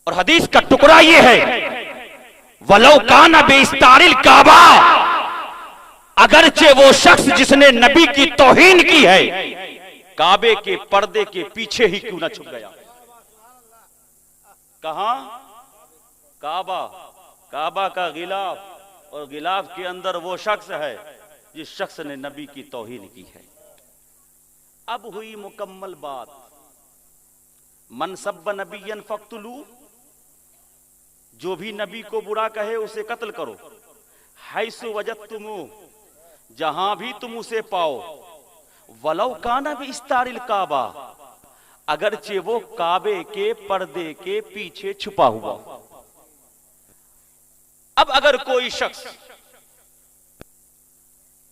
और हदीस का टुकड़ा ये है, वलौ काना बेइस्तारिल काबा, अगरचे वो शख्स जिसने नबी की तौहीन की है, काबे के पर्दे के पीछे ही क्यों ना छुप गया। कहां? काबा, काबा का गिलाफ, और गिलाफ के अंदर वो शख्स है जिस शख्स ने नबी की तौहीन की है। अब हुई मुकम्मल बात, मन सब्ब नबियन फक्तुलू, जो भी नबी को बुरा कहे उसे कत्ल करो, हैसु वजदतुमू, जहां भी तुम उसे पाओ, वलौ काना बिस्तारिल काबा, अगरचे वो काबे के पर्दे के पीछे छुपा हुआ। अब अगर कोई शख्स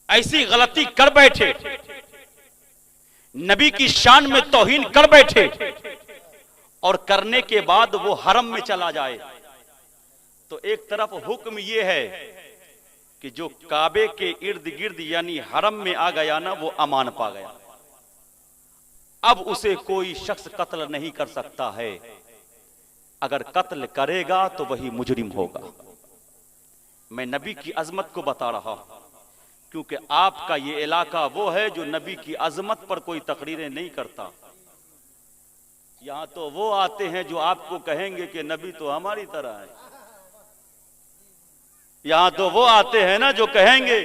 ऐसी गलती कर बैठे, नबी की शान में तौहीन कर बैठे, और करने के बाद वो हरम में चला जाए, तो एक तरफ हुक्म ये है कि जो काबे के इर्द गिर्द यानी हरम में आ गया ना, वो अमान पा गया। अब उसे कोई शख्स कत्ल नहीं कर सकता है, अगर कत्ल करेगा तो वही मुजरिम होगा। मैं नबी की अजमत को बता रहा हूं, क्योंकि आपका ये इलाका वो है जो नबी की अजमत पर कोई तकरीरें नहीं करता। यहां तो वो आते हैं जो आपको कहेंगे कि नबी तो हमारी तरह है। यहां तो वो आते हैं ना जो कहेंगे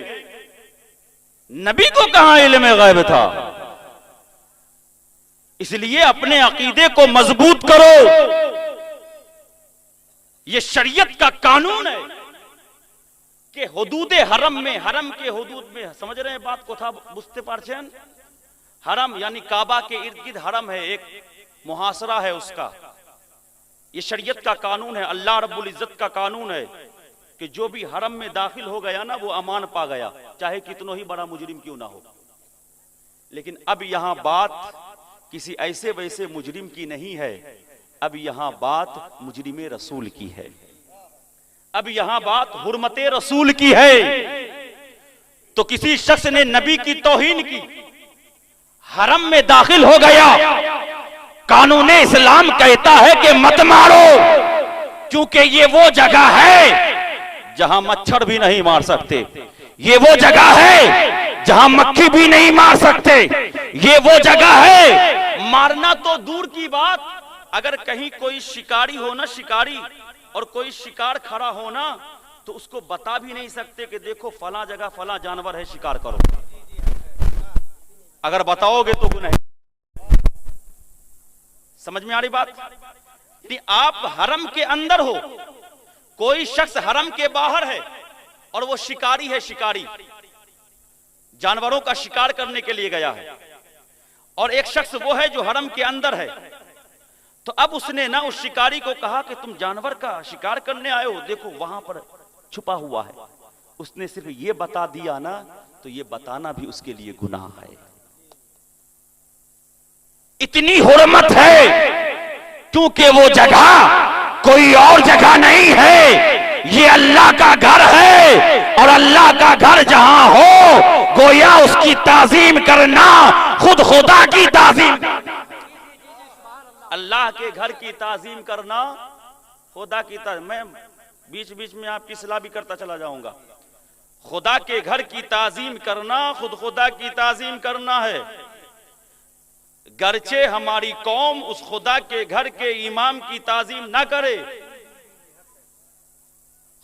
नबी को कहां इल्म गैब था। इसलिए अपने अकीदे को मजबूत करो, ये शरीयत का कानून है कि हुदूद हरम में, हरम के हुदूद में, समझ रहे हैं बात को था बुझते पारछेन, हरम यानी काबा के इर्द गिर्द हरम है, एक मुहासरा है उसका। ये शरीयत का कानून है, अल्लाह रब्बुल इज्जत का कानून है कि जो भी हरम में दाखिल हो गया ना, वो अमान पा गया, चाहे कितनो ही बड़ा मुजरिम क्यों ना हो। लेकिन अब यहां बात किसी ऐसे वैसे मुजरिम की नहीं है, अब यहां बात मुजरिम रसूल की है, अब यहां बात हुर्मते रसूल की है। तो किसी शख्स ने नबी की तौहीन की, हरम में दाखिल हो गया, कानून इस्लाम कहता है कि मत मारो, क्योंकि ये वो जगह है जहां मच्छर भी नहीं मार सकते, ये वो जगह है जहां मक्खी भी नहीं मार सकते, ये वो जगह है, मारना तो दूर की बात, अगर कहीं कोई शिकारी हो ना, शिकारी, और कोई शिकार खड़ा हो ना, तो उसको बता भी नहीं सकते कि देखो फला जगह फला जानवर है, शिकार करो। अगर बताओगे तो गुनाह। समझ में आ रही बात? आप हरम के अंदर हो, कोई शख्स हरम के बाहर है और वो शिकारी है, शिकारी जानवरों का शिकार करने के लिए गया है, और एक शख्स वो है जो हरम के अंदर है। तो अब उसने ना उस शिकारी को कहा कि तुम जानवर का शिकार करने आए हो, देखो वहां पर छुपा हुआ है। उसने सिर्फ ये बता दिया ना, तो ये बताना भी उसके लिए गुनाह है। इतनी हुर्मत है क्योंकि वो जगह कोई और जगह नहीं है, ये अल्लाह का घर है, और अल्लाह का घर जहां हो, गोया उसकी ताजीम करना खुद खुदा की ताजीम, अल्लाह के घर की ताजीम करना खुदा की ताजीम। मैं बीच बीच में आपकी सलाह भी करता चला जाऊंगा। खुदा के घर की ताजीम करना खुद खुदा की ताजीम करना है। गरचे हमारी कौम उस खुदा के घर के इमाम की ताजीम ना करे,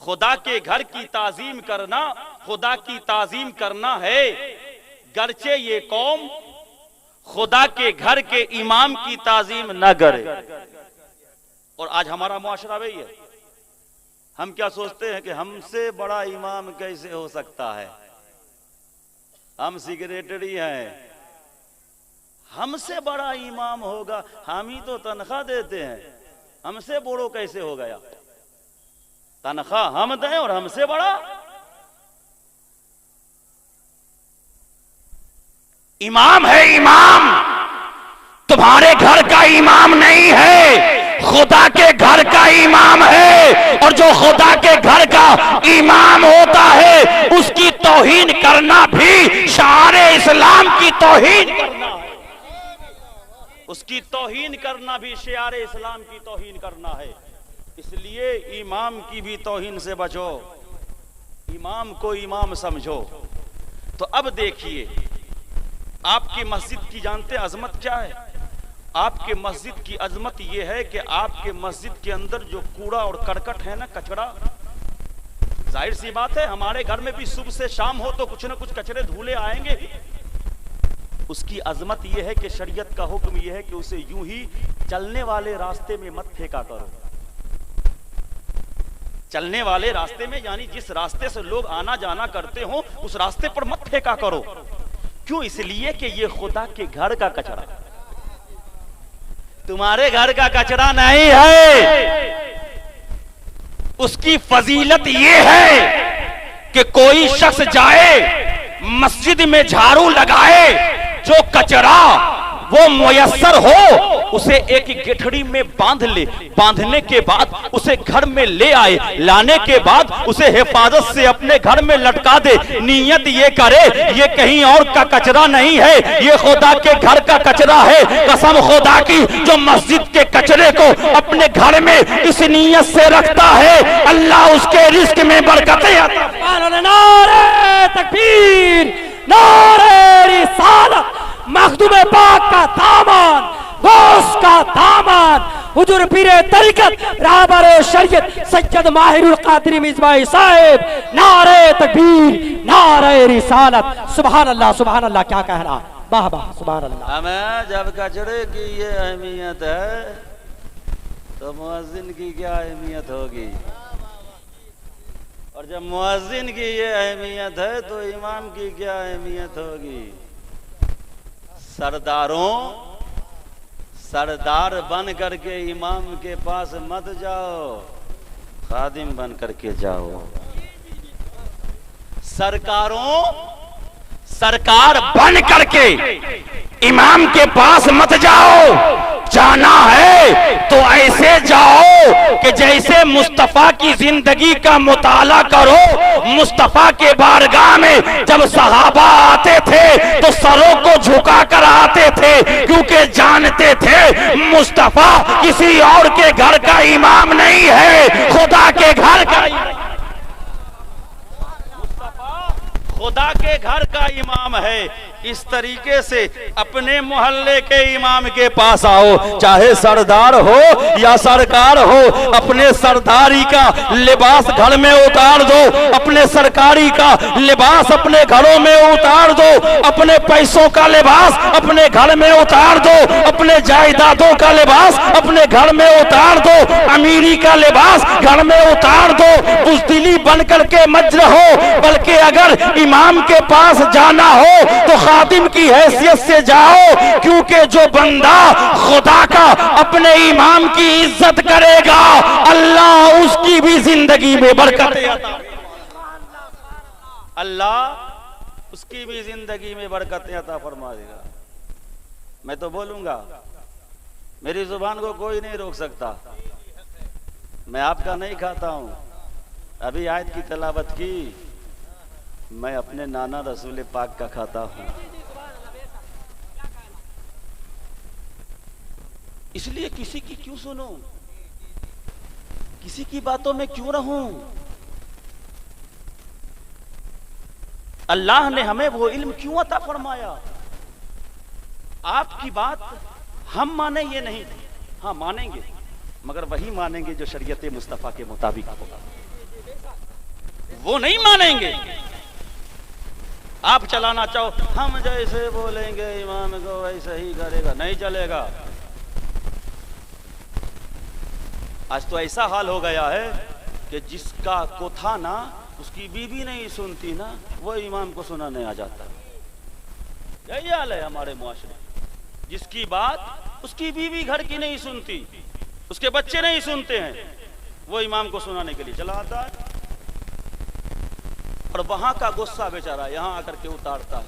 खुदा के घर की ताजीम करना खुदा की ताजीम करना है। गरचे ये कौम खुदा के घर के इमाम की ताजीम न करे। और आज हमारा मुआशरा वही है। हम क्या सोचते हैं कि हमसे बड़ा इमाम कैसे हो सकता है, हम सेक्रेटरी हैं, हमसे बड़ा इमाम होगा, हम ही तो तनख्वाह देते हैं, हमसे बड़ो कैसे हो गया, तनख्वाह हम दें और हमसे बड़ा। इमाम है इमाम, तुम्हारे घर का इमाम नहीं है, खुदा के घर का इमाम है। और जो खुदा के घर का इमाम होता है उसकी तौहीन करना भी शारे इस्लाम की तौहीन करना है, उसकी तौहीन करना भी शारे इस्लाम की तौहीन करना है। इसलिए इमाम की भी तौहीन से बचो, इमाम को इमाम समझो। तो अब देखिए, आपकी मस्जिद की जानते हैं अजमत क्या है? आपके मस्जिद की अजमत यह है कि आपके मस्जिद के अंदर जो कूड़ा और करकट है ना, कचरा, जाहिर सी बात है हमारे घर में भी सुबह से शाम हो तो कुछ ना कुछ कचरे धूले आएंगे ही। उसकी अजमत यह है कि शरीयत का हुक्म यह है कि उसे यूं ही चलने वाले रास्ते में मत फेंका करो। चलने वाले रास्ते में यानी जिस रास्ते से लोग आना जाना करते हो उस रास्ते पर मत फेंका करो। क्यों? इसलिए कि ये खुदा के घर का कचरा, तुम्हारे घर का कचरा नहीं है। उसकी फजीलत ये है कि कोई शख्स जाए मस्जिद में झाड़ू लगाए, जो कचरा वो मुयस्सर हो उसे एक गठड़ी में बांध ले, बांधने के बाद उसे घर में ले आए, लाने के बाद उसे हिफाजत से अपने घर में लटका दे। नियत ये करे ये कहीं और का कचरा नहीं है, ये खुदा के घर का कचरा है। कसम खुदा की, जो मस्जिद के कचरे को अपने घर में इस नियत से रखता है, अल्लाह उसके रिस्क में बरकतें आता है। नारे तकबीर, नारे रिसालत, मखदूम पाक का दामन, गौस का दामन, हुजूर पीरे तरीकत रहबर शरीयत सैयद माहिरुल कादरी मिज़बाई साहब, नारे तकबीर, नारे रिसालत। सुभान अल्लाह, सुभान अल्लाह, क्या कहना, वाह वाह, सुभान अल्लाह। हमें जब कचरे की ये अहमियत है तो मुअज्जिन की क्या अहमियत होगी, और जब मुअज्जिन की ये अहमियत है तो इमाम की क्या अहमियत होगी। सरदार बन करके इमाम के पास मत जाओ, खादिम बन करके जाओ। सरकार बन करके इमाम के पास मत जाओ, जाना है तो ऐसे जाओ कि जैसे मुस्तफा की जिंदगी का मुताला करो। मुस्तफा के बारगाह में जब सहाबा आते थे तो सरों को झुका कर आते थे, क्योंकि जानते थे मुस्तफा किसी और के घर का इमाम नहीं है, खुदा के घर का खुदा के घर का इमाम है। इस तरीके से अपने मोहल्ले के इमाम के पास आओ, चाहे सरदार हो या सरकार हो, अपने सरदारी का लिबास घर में उतार दो, अपने सरकारी का लिबास अपने घरों में उतार दो, अपने पैसों का लिबास अपने घर में उतार दो, अपने जायदादों का लिबास अपने घर में उतार दो, अमीरी का लिबास घर में उतार दो। बुज़दिली बन करके मत रहो, बल्कि अगर इमाम के पास जाना हो तो खादिम की हैसियत से जाओ, क्योंकि जो बंदा खुदा का अपने इमाम की इज्जत करेगा, अल्लाह उसकी भी जिंदगी में बरकत, अल्लाह उसकी भी जिंदगी में बरकत अता फरमा देगा। मैं तो बोलूंगा, मेरी जुबान को कोई नहीं रोक सकता। मैं आपका नहीं खाता हूं। अभी आयत की तिलावत की, मैं अपने नाना रसूल पाक का खाता हूं। इसलिए किसी की क्यों सुनूं, किसी की बातों में क्यों रहूं। अल्लाह ने हमें वो इल्म क्यों अता फरमाया। आपकी बात हम माने ये नहीं, हाँ मानेंगे, मगर वही मानेंगे जो शरीयत मुस्तफा के मुताबिक होगा, वो नहीं मानेंगे। आप चलाना चाहो, हम जैसे बोलेंगे इमाम को वैसे ही करेगा, नहीं चलेगा। आज तो ऐसा हाल हो गया है कि जिसका को था ना उसकी बीवी नहीं सुनती ना, वो इमाम को सुनाने आ जाता। यही हाल है हमारे मुआशरे। जिसकी बात उसकी बीवी घर की नहीं सुनती, उसके बच्चे नहीं सुनते हैं, वो इमाम को सुनाने के लिए चला आता है, और वहां का गुस्सा बेचारा यहां आकर के उतारता है।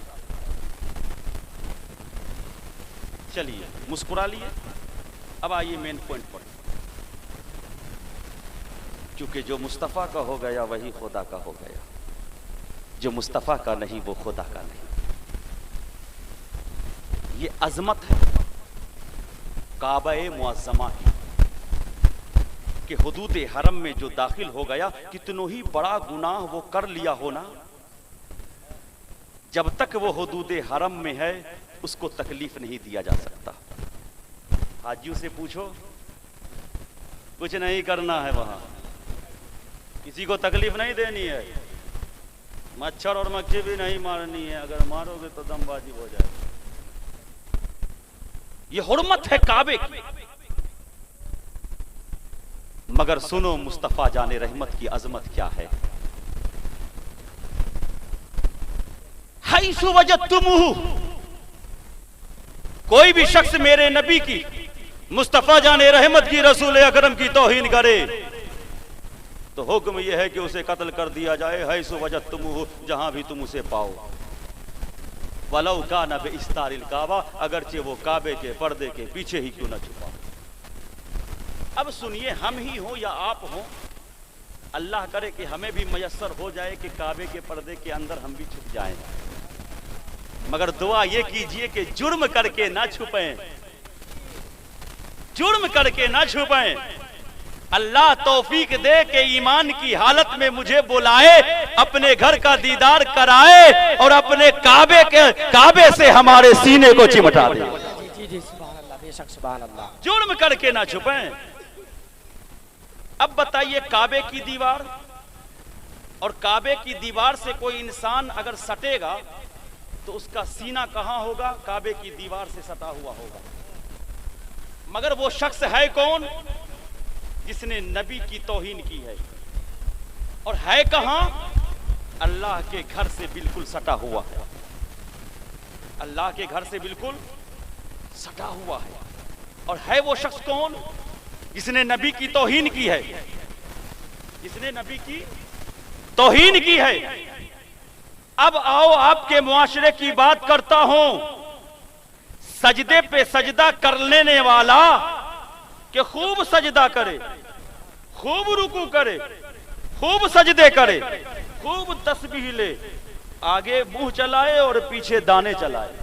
चलिए मुस्कुरा लिए, अब आइए मेन पॉइंट पर, क्योंकि जो मुस्तफा का हो गया वही खुदा का हो गया, जो मुस्तफा का नहीं वो खुदा का नहीं। ये अजमत है काबा मुअज़्ज़मा की, कि हुदूद हरम में जो दाखिल हो गया, कितनों ही बड़ा गुनाह वो कर लिया होना, जब तक वो हुदूद हरम में है उसको तकलीफ नहीं दिया जा सकता। हाजियों से पूछो, कुछ नहीं करना है, वहां किसी को तकलीफ नहीं देनी है, मच्छर और मक्खी भी नहीं मारनी है, अगर मारोगे तो दमबाजी हो जाए। ये हुर्मत है काबे की। मगर सुनो मुस्तफा जाने रहमत की अजमत क्या है। हैसु वजदतुमुहु, कोई भी शख्स मेरे नबी की, मुस्तफा जाने रहमत की, रसूल अकरम की तौहीन करे तो हुक्म यह है कि उसे कत्ल कर दिया जाए। हैसु वजदतुमुहु, जहां भी तुम उसे पाओ। वलौ काना बिइस्तारिल काबा, अगरचे वो काबे के पर्दे के पीछे ही क्यों न छुपा। अब सुनिए, हम ही हो या आप हो, अल्लाह करे कि हमें भी मयस्सर हो जाए कि काबे के पर्दे के अंदर हम भी छुप जाएं, मगर दुआ ये कीजिए कि जुर्म करके ना छुपें, जुर्म करके ना छुपें। अल्लाह तौफीक दे कि ईमान की हालत में मुझे बुलाए, अपने घर का दीदार कराए और अपने काबे से हमारे सीने को चिमटा दे। जी सुभान अल्लाह, बेशक सुभान अल्लाह। जुर्म करके ना छुपें। अब बताइए, काबे की दीवार और काबे की दीवार से कोई इंसान अगर सटेगा तो उसका सीना कहां होगा? काबे की दीवार से सटा हुआ होगा। मगर वो शख्स है कौन? जिसने नबी की तौहीन की है, और है कहां? अल्लाह के घर से बिल्कुल सटा हुआ है, अल्लाह के घर से बिल्कुल सटा हुआ है। और है वो शख्स कौन? जिसने नबी की तौहीन की है, जिसने नबी की तौहीन की है। अब आओ आपके मुआशरे की बात करता हूं। सजदे पे सजदा कर लेने वाला कि खूब सजदा करे, खूब रुकू करे, खूब सजदे करे, खूब तस्बीह ले, आगे मुंह चलाए और पीछे दाने चलाए।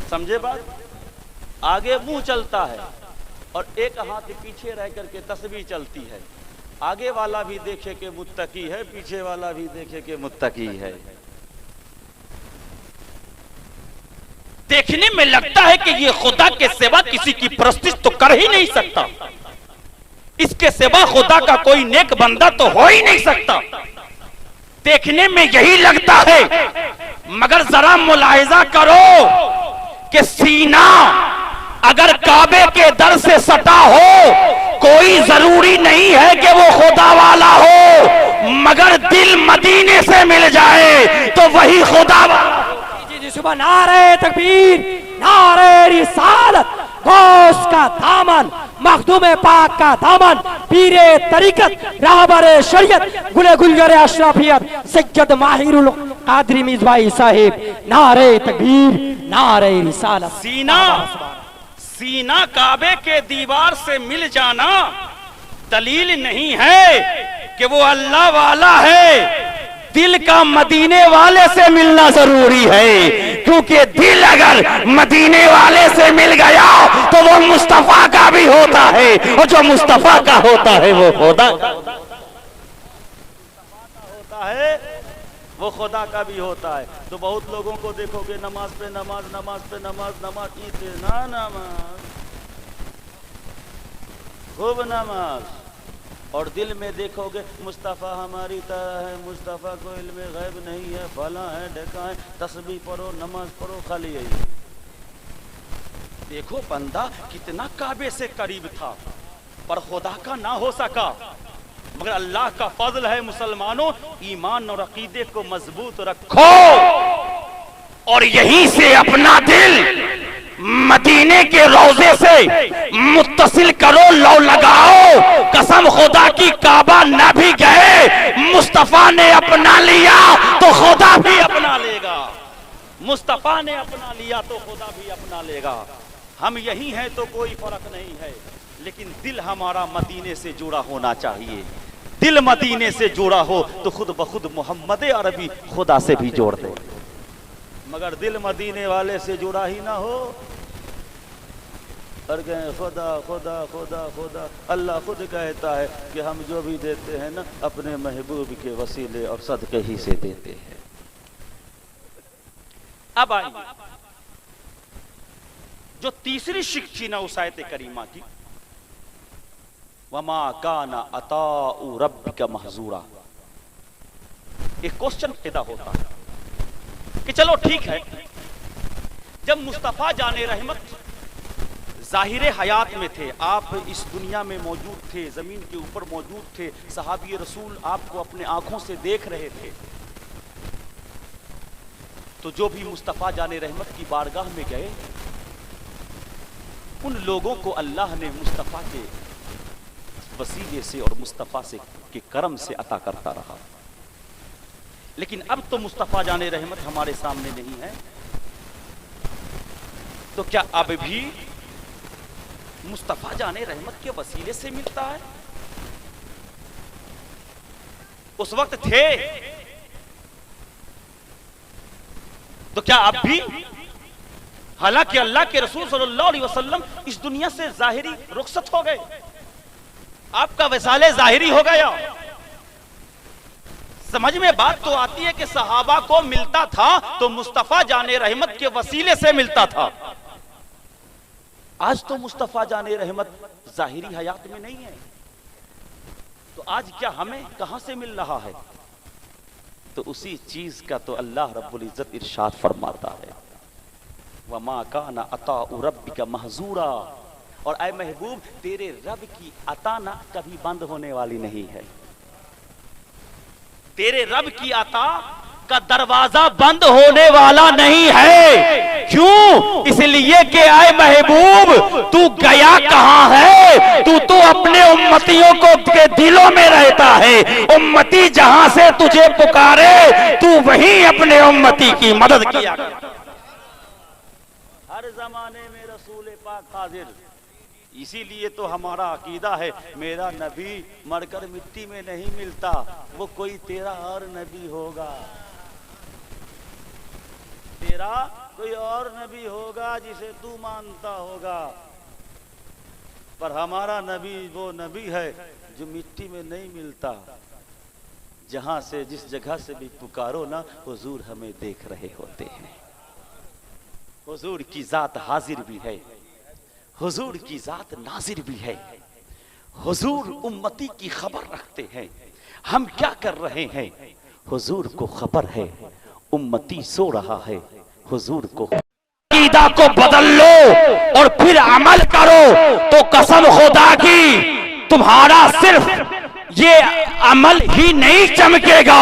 समझे बात? आगे मुंह चलता है और एक हाथ पीछे रह करके तस्बीह चलती है। आगे वाला भी देखे कि मुत्तकी है, पीछे वाला भी देखे कि मुत्तकी है। देखने में लगता है कि ये खुदा के सिवा किसी की परस्तिश तो कर ही नहीं सकता, इसके सिवा खुदा का कोई नेक बंदा तो हो ही नहीं सकता। देखने में यही लगता है, मगर जरा मुलाहिजा करो कि सीना अगर काबे के दर से सटा हो, कोई जरूरी नहीं है कि वो खुदा वाला हो, मगर दिल मदीने से मिल जाए तो वही खुदा वाला। सुबह नारे तकबीर, नारे रिसालत, गौस का दामन, मखदूम पाक का दामन, पीरे तरीकत, रहबरे शरीयत, गुले गुलजरे अशरफियत, सैयद माहिरुल कादरी मिज़बाई साहिब। नारे तकबीर, नारे रिसालत। सीना काबे के दीवार से मिल जाना दलील नहीं है कि वो अल्लाह वाला है। दिल का मदीने वाले से मिलना जरूरी है, क्योंकि दिल अगर मदीने वाले से मिल गया तो वो मुस्तफा का भी होता है, और जो मुस्तफा का होता है वो खुदा होता है, वो खुदा का भी होता है। तो बहुत लोगों को देखोगे नमाज पे नमाज, नमाज पे नमाज, नमाज इतना नमाज, खूब नमाज, और दिल में देखोगे मुस्तफ़ा हमारी तरह है, मुस्तफ़ा को इल्म गैब नहीं है, फला है, ढका है, तस्बीह पढ़ो, नमाज पढ़ो, खाली यही। देखो बंदा कितना काबे से करीब था, पर खुदा का ना हो सका। मगर अल्लाह का फजल है मुसलमानों, ईमान और अकीदे को मजबूत रखो और यहीं से अपना दिल मदीने के रोजे से मुत्तसिल करो, लो लगाओ। कसम खुदा की, काबा न भी गए, मुस्तफा ने अपना लिया तो खुदा भी अपना लेगा। मुस्तफा ने अपना लिया तो खुदा भी अपना लेगा। हम यही हैं तो कोई फर्क नहीं है, लेकिन दिल हमारा मदीने से जुड़ा होना चाहिए। दिल मदीने से जुड़ा हो तो खुद ब खुद मोहम्मद अरबी खुदा से भी जोड़ दे। मगर दिल मदीने वाले से जुड़ा ही ना हो और कहें खुदा खुदा खुदा खुदा। अल्लाह खुद कहता है कि हम जो भी देते हैं ना अपने महबूब के वसीले और सदके ही से देते हैं। अब आइए जो तीसरी शिक थी ना उस आयत करीमा की, वमा काना अताउ रब्बिका महजूरा। एक क्वेश्चन पैदा होता है कि चलो ठीक है, जब मुस्तफा जाने रहमत जाहिर हयात में थे, आप इस दुनिया में मौजूद थे, जमीन के ऊपर मौजूद थे, सहाबी रसूल आपको अपने आंखों से देख रहे थे, तो जो भी मुस्तफा जाने रहमत की बारगाह में गए उन लोगों को अल्लाह ने मुस्तफा के वसीले से और मुस्तफा से के करम से अता करता रहा। लेकिन अब तो मुस्तफा जाने रहमत हमारे सामने नहीं है, तो क्या अब भी मुस्तफा जाने रहमत के वसीले से मिलता है? उस वक्त थे तो क्या अब भी? हालांकि अल्लाह के रसूल सल्लल्लाहु अलैहि वसल्लम इस दुनिया से जाहिरी रुखसत हो गए, आपका वसाले जाहिरी हो गया। समझ में बात तो आती है कि सहाबा को मिलता था तो मुस्तफा जाने रहमत के वसीले से मिलता था। आज तो मुस्तफा जाने रहमत जाहिरी हयात में नहीं है, तो आज क्या हमें कहां से मिल रहा है? तो उसी चीज का तो अल्लाह रब्बुल इज्जत इरशाद फरमाता है, वमा काना अताउ रब्बिका महजूरा। और ऐ महबूब, तेरे रब की अता ना कभी बंद होने वाली नहीं है। तेरे रब की अता का दरवाजा बंद होने वाला नहीं है। क्यों? इसलिए कि आए महबूब, तू गया कहां है? तू तो अपने उम्मतियों को के दिलों में रहता है। उम्मती जहां से तुझे पुकारे तू वहीं अपने उम्मती की मदद किया। हर जमाने में रसूल पाक हाजिर। इसीलिए तो हमारा अकीदा है, मेरा नबी मरकर मिट्टी में नहीं मिलता, वो कोई तेरा और नबी होगा, तेरा कोई और नबी होगा जिसे तू मानता होगा। पर हमारा नबी वो नबी है जो मिट्टी में नहीं मिलता। जहां से जिस जगह से भी पुकारो ना, हुजूर हमें देख रहे होते हैं। हुजूर की जात हाजिर भी है, हुजूर की जात नाजिर भी है। हुजूर उम्मती की खबर रखते हैं, हम क्या कर रहे हैं हुजूर को खबर है। उम्मती सो रहा है, हुजूर को। अकीदा को बदल लो और फिर अमल करो तो कसम खुदा की तुम्हारा सिर्फ ये अमल ही नहीं चमकेगा,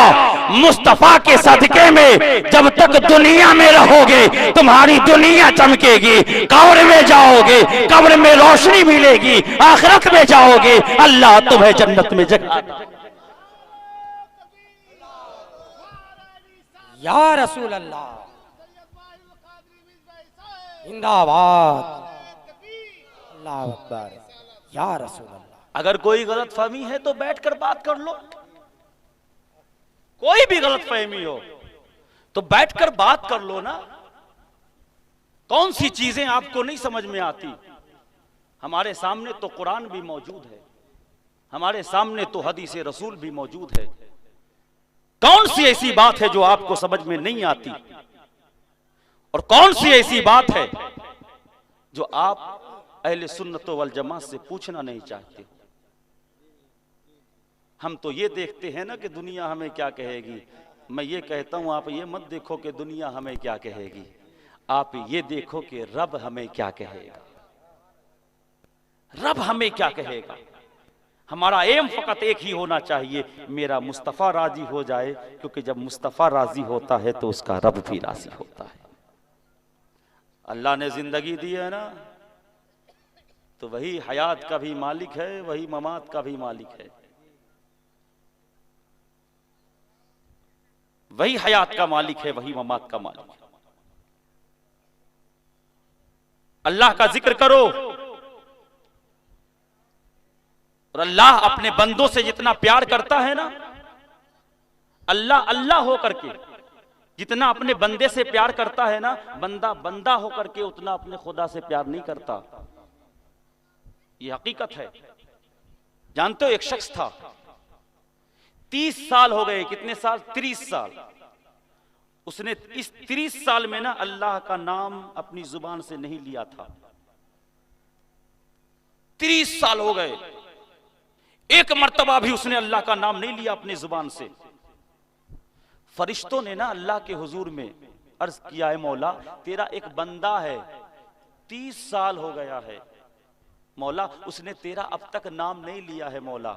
मुस्तफा के सदके में जब तक दुनिया में रहोगे तुम्हारी दुनिया चमकेगी। कब्र में जाओगे, कब्र में रोशनी मिलेगी, आखिरत में जाओगे अल्लाह तुम्हें जन्नत में जगह। या रसूल अल्लाह जिंदाबाद, अल्लाह अकबर, या रसूल अल्लाह। अगर कोई गलत फहमी है तो बैठकर बात कर लो, कोई भी गलत फहमी हो तो बैठकर बात कर लो ना। कौन सी चीजें आपको नहीं समझ में आती? हमारे सामने तो कुरान भी मौजूद है, हमारे सामने तो हदीस रसूल भी मौजूद है। कौन सी ऐसी बात है जो आपको समझ में नहीं आती? और कौन सी ऐसी बात है जो आप अहले सुन्नत वल जमात से पूछना नहीं चाहते? हम तो ये देखते हैं ना कि दुनिया हमें क्या कहेगी। मैं ये कहता हूं आप ये मत देखो कि दुनिया हमें क्या कहेगी, आप ये देखो कि रब हमें क्या कहेगा। रब हमें क्या कहेगा? हमारा एम फकत एक ही होना चाहिए, मेरा मुस्तफा राजी हो जाए, क्योंकि जब मुस्तफा राजी होता है तो उसका रब भी राजी होता है। अल्लाह ने जिंदगी दी है ना, तो वही हयात का भी मालिक है, वही ममात का भी मालिक है। वही हयात का मालिक है, वही ममात का मालिक है। अल्लाह का जिक्र करो, और अल्लाह अपने बंदों से जितना प्यार करता है ना, अल्लाह अल्लाह होकर के जितना अपने बंदे से प्यार करता है ना, बंदा बंदा होकर के उतना अपने खुदा से प्यार नहीं करता। ये हकीकत है। जानते हो, एक शख्स था, 30 साल हो गए, कितने साल? 30 साल। उसने इस 30 साल में ना अल्लाह का नाम अपनी जुबान से नहीं लिया था। 30 साल हो गए, एक मर्तबा भी उसने अल्लाह का नाम नहीं लिया अपनी जुबान से। फरिश्तों ने ना अल्लाह के हुजूर में अर्ज किया, है मौला, तेरा एक बंदा है, 30 साल हो गया है मौला, उसने तेरा अब तक नाम नहीं लिया है मौला,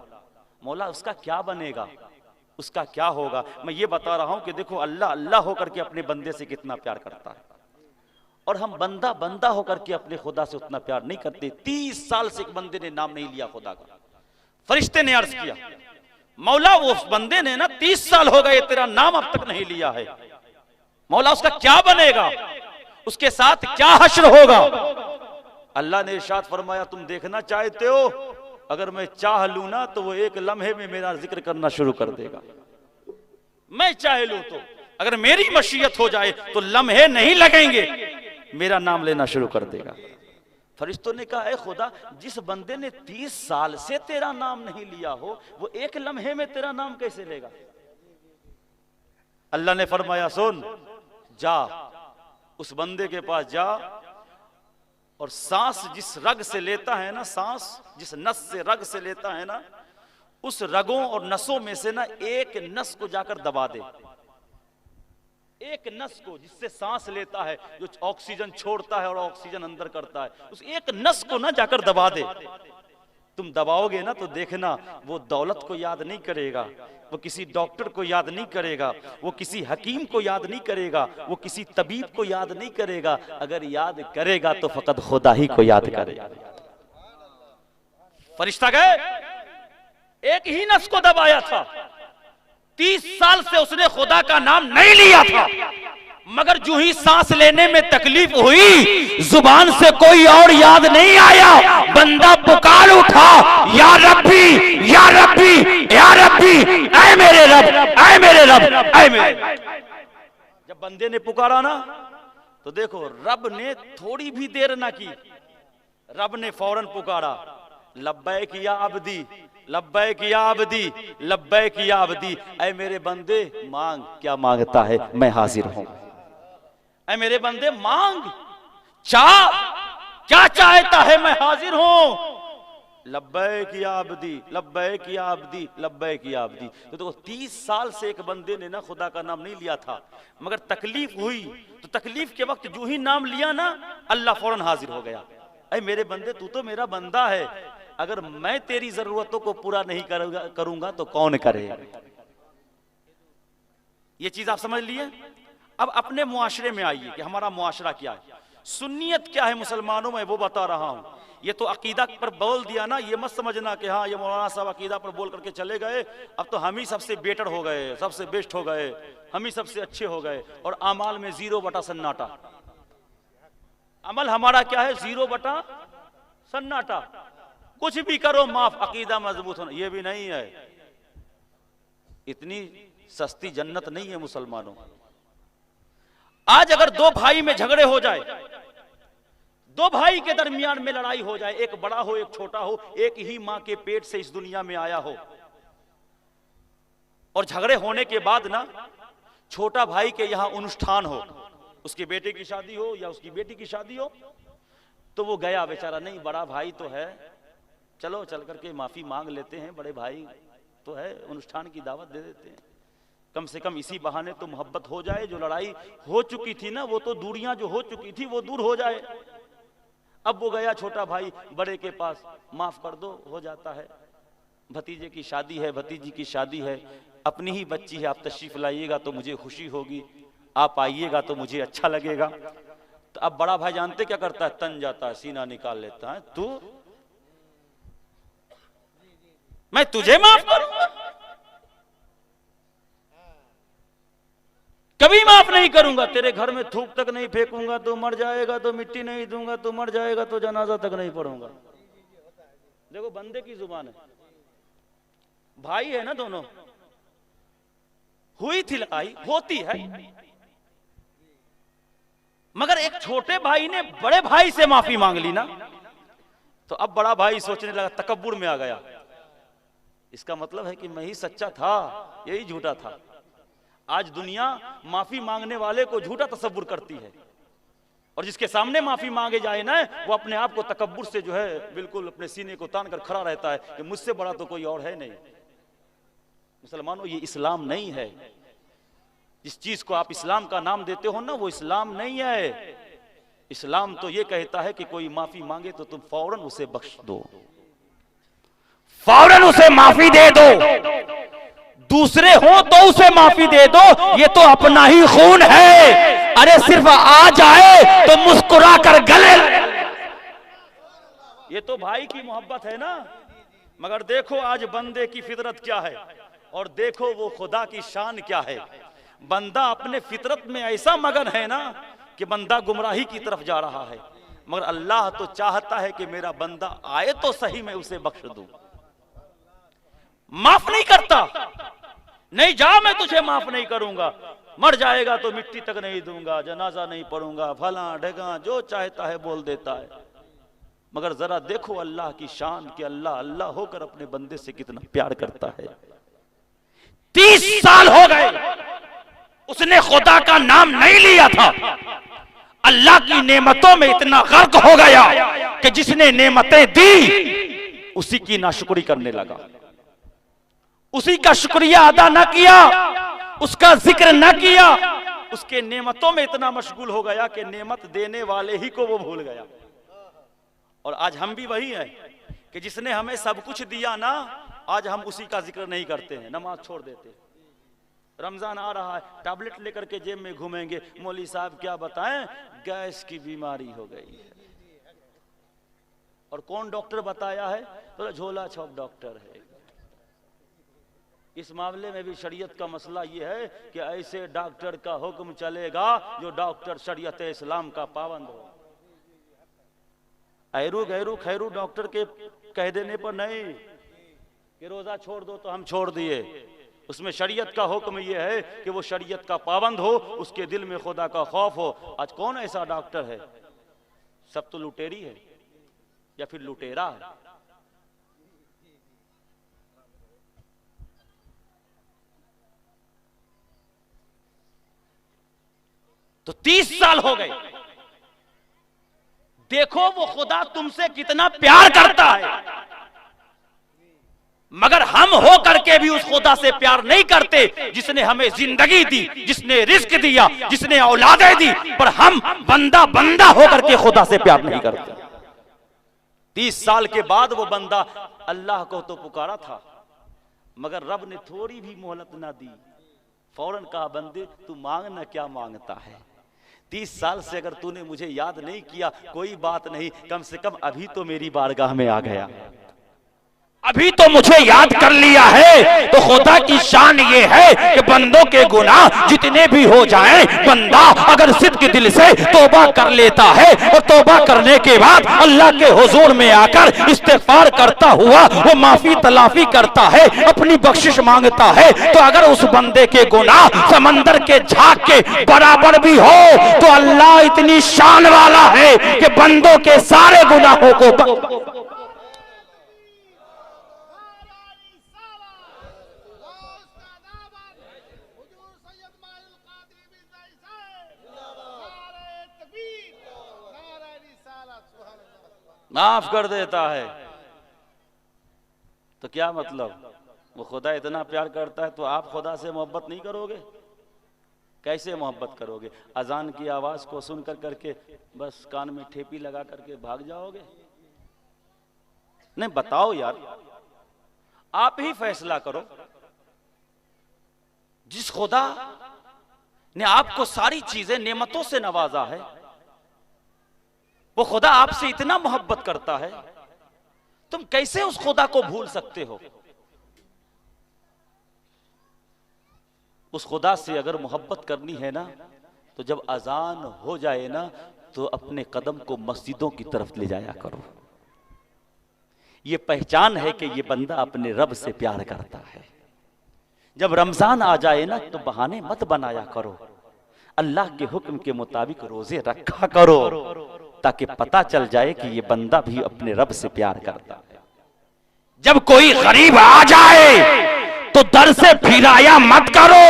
मौला उसका क्या बनेगा, उसका क्या होगा? मैं ये बता रहा हूं कि देखो अल्लाह अल्लाह होकर के अपने बंदे से कितना प्यार करता है, और हम बंदा बंदा होकर के अपने खुदा से उतना प्यार नहीं करते। 30 साल से एक बंदे ने नाम नहीं लिया खुदा का। फरिश्ते ने अर्ज किया, मौला वो उस बंदे ने ना 30 साल हो गए तेरा नाम अब तक नहीं लिया है, मौला उसका क्या बनेगा, उसके साथ क्या हश्र होगा? अल्लाह ने इरशाद फरमाया, तुम देखना चाहते हो, अगर मैं चाह लूं ना तो वो एक लम्हे में मेरा जिक्र करना शुरू कर देगा। मैं चाह लूं तो, अगर मेरी मशीयत हो जाए तो लम्हे नहीं लगेंगे, मेरा नाम लेना शुरू कर देगा। फरिश्तों ने कहा, ऐ खुदा, जिस बंदे ने 30 साल से तेरा नाम नहीं लिया हो, वो एक लम्हे में तेरा नाम कैसे लेगा? अल्लाह ने फरमाया, सुन, जा उस बंदे के पास जा, और सांस जिस रग से लेता है ना, सांस जिस नस से रग से लेता है ना, उस रगों और नसों में से ना एक नस को जाकर दबा दे। एक नस को जिससे सांस लेता है, जो ऑक्सीजन छोड़ता है और ऑक्सीजन अंदर करता है, उस एक नस को ना जाकर दबा दे। तुम दबाओगे ना तो देखना, वो दौलत को याद नहीं करेगा, वो किसी डॉक्टर को याद नहीं करेगा, वो किसी हकीम को याद नहीं करेगा, वो किसी तबीब को याद नहीं करेगा। अगर याद करेगा तो फकत खुदा ही को याद करेगा। फरिश्ता गए, एक ही नस को दबाया था, 30 साल से उसने खुदा का नाम नहीं लिया था, मगर जो ही सांस लेने में तकलीफ हुई, जुबान से कोई और याद नहीं आया, बंदा पुकार उठा, या रब्बी या रब्बी या रब्बी, ऐ मेरे रब, ऐ मेरे रब, ऐ मेरे। जब बंदे ने पुकारा ना, तो देखो रब ने थोड़ी भी देर ना की, रब ने फौरन पुकारा, लब्बैक या अब्दी, लब्बैक या अब्दी, लब्बैक या अब्दी। ऐ मेरे बंदे, मांग, क्या मांगता है, मैं हाजिर हूं। ऐ मेरे बंदे, मांग, चाह, क्या चाहता है, मैं हाजिर हूं। लब्बैक या अब्दी, लब्बैक या अब्दी, लब्बैक या अब्दी। तो देखो 30 साल से एक बंदे ने ना खुदा का नाम नहीं लिया था, मगर तकलीफ हुई तो तकलीफ के वक्त जो ही नाम लिया ना, अल्लाह फौरन हाजिर हो गया। ऐ मेरे बंदे, तू तो मेरा बंदा है, अगर मैं तेरी जरूरतों को पूरा नहीं करूंगा तो कौन करेगा? ये चीज आप समझ लिए। अब अपने मुआशरे में आइए कि हमारा मुआशरा क्या है, सुन्नियत क्या है मुसलमानों में, वो बता रहा हूं। ये तो अकीदा पर बोल दिया ना, ये मत समझना कि हाँ ये मौलाना साहब अकीदा पर बोल करके चले गए, अब तो हम ही सबसे बेटर हो गए, सबसे बेस्ट हो गए, हम ही सबसे अच्छे हो गए, और अमाल में 0 बटा सन्नाटा। अमल हमारा क्या है? 0 बटा सन्नाटा। कुछ भी करो माफ, अकीदा मजबूत होना, ये भी नहीं है। इतनी सस्ती जन्नत नहीं है मुसलमानों। आज अगर 2 भाई में झगड़े हो जाए, 2 भाई के दरमियान में लड़ाई हो जाए, एक बड़ा हो एक छोटा हो, एक ही मां के पेट से इस दुनिया में आया हो, और झगड़े होने के बाद ना छोटा भाई के यहां अनुष्ठान हो, उसके बेटे की शादी हो या उसकी बेटी की शादी हो, तो वो गया बेचारा, नहीं बड़ा भाई तो है, चलो चल करके माफी मांग लेते हैं, बड़े भाई तो है, अनुष्ठान की दावत दे देते हैं, कम से कम इसी बहाने तो मोहब्बत हो जाए, जो लड़ाई हो चुकी थी ना, वो तो दूरियां जो हो चुकी थी वो दूर हो जाए। अब वो गया छोटा भाई बड़े के पास, माफ कर दो, हो जाता है, भतीजे की शादी है, भतीजी की शादी है, अपनी ही बच्ची है, आप तशरीफ लाइएगा तो मुझे खुशी होगी, आप आइएगा तो मुझे अच्छा लगेगा। तो अब बड़ा भाई जानते क्या करता है? तन जाता है, सीना निकाल लेता है, तू, मैं तुझे माफ करूंगा? कभी माफ नहीं करूंगा, तेरे घर में थूक तक नहीं फेंकूंगा, तो मर जाएगा तो मिट्टी नहीं दूंगा, तो मर जाएगा तो जनाजा तक नहीं पढ़ूंगा। देखो बंदे की जुबान है, भाई है ना दोनों, हुई थी लड़ाई, होती है, मगर एक छोटे भाई ने बड़े भाई से माफी मांग ली ना, तो अब बड़ा भाई सोचने लगा, तकब्बुर में आ गया, इसका मतलब है कि मैं ही सच्चा था, यही झूठा था। आज दुनिया माफी मांगने वाले को झूठा तसव्वुर करती है, और जिसके सामने माफी मांगे जाए ना, वो अपने आप को तकब्बुर से जो है बिल्कुल अपने सीने को तान कर खड़ा रहता है कि मुझसे बड़ा तो कोई और है नहीं। मुसलमानों, ये इस्लाम नहीं है। जिस चीज को आप इस्लाम का नाम देते हो ना, वो इस्लाम नहीं है। इस्लाम तो ये कहता है कि कोई माफी मांगे तो तुम फौरन उसे बख्श दो, फौरन उसे माफी दे दो। दूसरे हो तो उसे माफी दे दो, ये तो अपना ही खून है। अरे सिर्फ आ जाए तो मुस्कुरा कर गले, ये तो भाई की मोहब्बत है ना। मगर देखो आज बंदे की फितरत क्या है, और देखो वो खुदा की शान क्या है। बंदा अपने फितरत में ऐसा मगन है ना कि बंदा गुमराही की तरफ जा रहा है, मगर अल्लाह तो चाहता है कि मेरा बंदा आए तो सही, मैं उसे बख्श दूं। माफ नहीं करता, नहीं जा मैं तुझे माफ नहीं करूंगा, मर जाएगा तो मिट्टी तक नहीं दूंगा, जनाजा नहीं पढ़ूंगा, फला ढेगा जो चाहता है बोल देता है। मगर जरा देखो अल्लाह की शान कि अल्लाह अल्लाह होकर अपने बंदे से कितना प्यार करता है। 30 साल हो गए उसने खुदा का नाम नहीं लिया था, अल्लाह की नेमतों में इतना गर्क हो गया कि जिसने नेमतें दी उसी की नाशुक्री करने लगा, उसी का शुक्रिया अदा न किया, उसका जिक्र न किया, उसके नेमतों में इतना मशगूल हो गया कि नेमत देने वाले ही को वो भूल गया। और आज हम भी वही हैं कि जिसने हमें सब कुछ दिया ना, आज हम उसी का जिक्र नहीं करते हैं, नमाज छोड़ देते हैं। रमजान आ रहा है, टैबलेट लेकर के जेब में घूमेंगे, मौली साहब क्या बताएं, गैस की बीमारी हो गई है। और कौन डॉक्टर बताया है? तो झोला छाप डॉक्टर है। इस मामले में भी शरीयत का मसला यह है कि ऐसे डॉक्टर का हुक्म चलेगा जो डॉक्टर शरीयत इस्लाम का पाबंद हो। ऐरू गैरू खैरू डॉक्टर के कह देने पर नहीं कि रोजा छोड़ दो तो हम छोड़ दिए। उसमें शरीयत का हुक्म यह है कि वो शरीयत का पाबंद हो, उसके दिल में खुदा का खौफ हो। आज कौन ऐसा डॉक्टर है? सब तो लुटेरी है या फिर लुटेरा है। तो 30 साल हो गए, देखो वो खुदा तुमसे कितना प्यार करता है, मगर हम हो करके भी उस खुदा से प्यार नहीं करते जिसने हमें जिंदगी दी, जिसने रिस्क दिया, जिसने औलादें दी, पर हम बंदा बंदा होकर के खुदा से प्यार नहीं करते। 30 साल के बाद वो बंदा अल्लाह को तो पुकारा था, मगर रब ने थोड़ी भी मोहलत ना दी, फौरन कहा बंदे तू मांगना क्या मांगता है। 30 साल से अगर तूने मुझे याद नहीं किया कोई बात नहीं, कम से कम अभी तो मेरी बारगाह में आ गया, अभी तो मुझे याद कर लिया है। तो खुदा की शान ये है कि बंदों के गुनाह जितने भी हो जाएं, बंदा अगर सिद्क दिल से तौबा कर लेता है और तौबा करने के बाद अल्लाह के हुजूर में आकर इस्तिग़फ़ार करता हुआ वो माफी तलाफी करता है, अपनी बख्शिश मांगता है, तो अगर उस बंदे के गुनाह समंदर के झाग के बराबर भी हो तो अल्लाह इतनी शान वाला है कि बंदों के सारे गुनाहों को माफ कर देता है। तो क्या मतलब, वो खुदा इतना प्यार करता है तो आप खुदा से मोहब्बत नहीं करोगे? कैसे मोहब्बत करोगे? अजान की आवाज को सुनकर करके बस कान में ठेपी लगा करके भाग जाओगे? नहीं, बताओ यार, आप ही फैसला करो। जिस खुदा ने आपको सारी चीजें नेमतों से नवाजा है, वो खुदा आपसे इतना मोहब्बत करता है, तुम कैसे उस खुदा को भूल सकते हो? उस खुदा से अगर मोहब्बत करनी है ना, तो जब अजान हो जाए ना तो अपने कदम को मस्जिदों की तरफ ले जाया करो। ये पहचान है कि ये बंदा अपने रब से प्यार करता है। जब रमजान आ जाए ना तो बहाने मत बनाया करो, अल्लाह के हुक्म के मुताबिक रोजे रखा करो। ताकि पता चल जाए कि ये बंदा भी अपने रब से प्यार करता है। जब कोई गरीब आ जाए तो दर से फिराया मत करो,